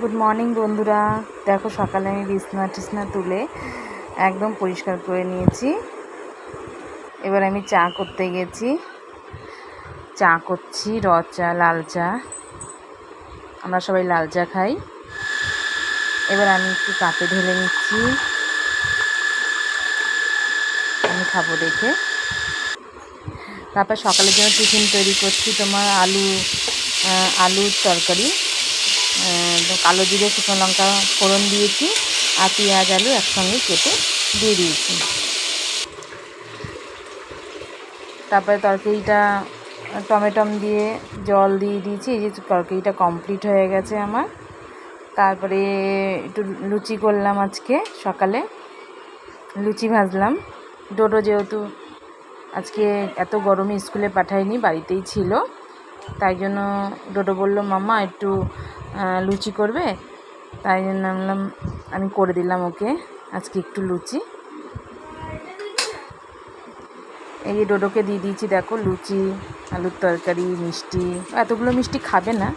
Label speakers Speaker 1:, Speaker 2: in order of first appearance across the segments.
Speaker 1: Good morning বন্ধুরা। দেখো সকালে আমি বিছনা তুলে একদম পরিষ্কার করে নিয়েছি। এবার আমি চা করতে গেছি, চা করছি চা, লাল চা। আমরা সবাই লাল চা খাই। এবার আমি একটু কাপে ঢেলে নিচ্ছি, আমি খাবো দেখে। তারপর সকালের জন্য টিফিন তৈরি করছি, তোমার আলুর তরকারি। কালো জিরে শুকনো লঙ্কা ফোড়ন দিয়েছি আর পেঁয়াজ আলু একসঙ্গে কেটে দিয়ে দিয়েছি। তারপরে তরকারিটা টমেটো দিয়ে জল দিয়ে দিয়েছি। এই যে তরকারিটা কমপ্লিট হয়ে গেছে আমার। তারপরে একটু লুচি করলাম, আজকে সকালে লুচি ভাজলাম। ডোডো যেহেতু আজকে এত গরমে স্কুলে পাঠায়নি, বাড়িতেই ছিল, তাই জন্য ডোডো বললো মাম্মা একটু লুচি করবে, তাই জন্য আমি করে দিলাম ওকে আজকে একটু লুচি। এই যে ডোডোকে দিয়ে দিয়েছি, দেখো লুচি, আলুর তরকারি, মিষ্টি। এতগুলো মিষ্টি খাবে না,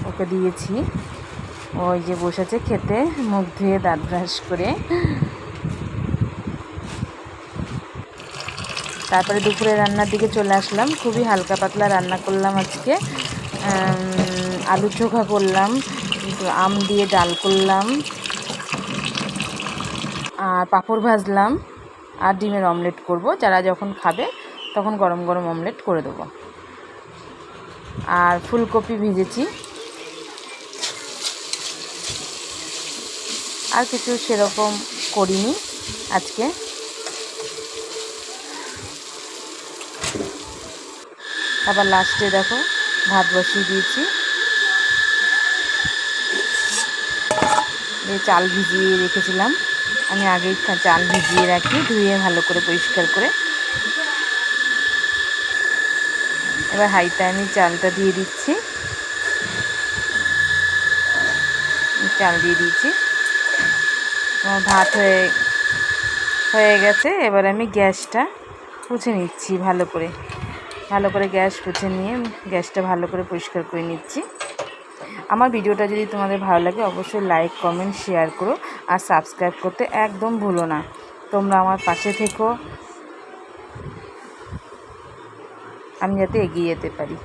Speaker 1: ওকে দিয়েছি। ওই যে বসেছে খেতে, মুখ ধুয়ে দাঁত ব্রাশ করে। তারপরে দুপুরে রান্নার দিকে চলে আসলাম। খুবই হালকা পাতলা রান্না করলাম আজকে। আলু চোখা করলাম, আম দিয়ে ডাল করলাম, আর পাঁপড় ভাজলাম, আর ডিমের অমলেট করব। যারা যখন খাবে তখন গরম গরম অমলেট করে দেবো। আর ফুলকপি ভেজেছি। আর কিছু সেরকম করিনি আজকে। আবার লাস্টে দেখো ভাত বসিয়ে দিয়েছি। চাল ভিজিয়ে রেখেছিলাম, আমি আগেই চাল ভিজিয়ে রাখি, ধুয়ে ভালো করে পরিষ্কার করে। এবার হাঁড়িতে আমি চালটা দিয়ে দিচ্ছি, চাল দিয়ে দিয়েছি। ভাত হয়ে গেছে। এবার আমি গ্যাসটা পুছে নিচ্ছি ভালো করে গ্যাস পুছে নিয়ে গ্যাসটা ভালো করে পরিষ্কার করে নিচ্ছি। আমার ভিডিওটা যদি তোমাদের ভালো লাগে অবশ্যই লাইক, কমেন্ট, শেয়ার করো, আর সাবস্ক্রাইব করতে একদম ভুলো না। তোমরা আমার পাশে থেকো, আমি যাতে এগিয়ে যেতে পারি।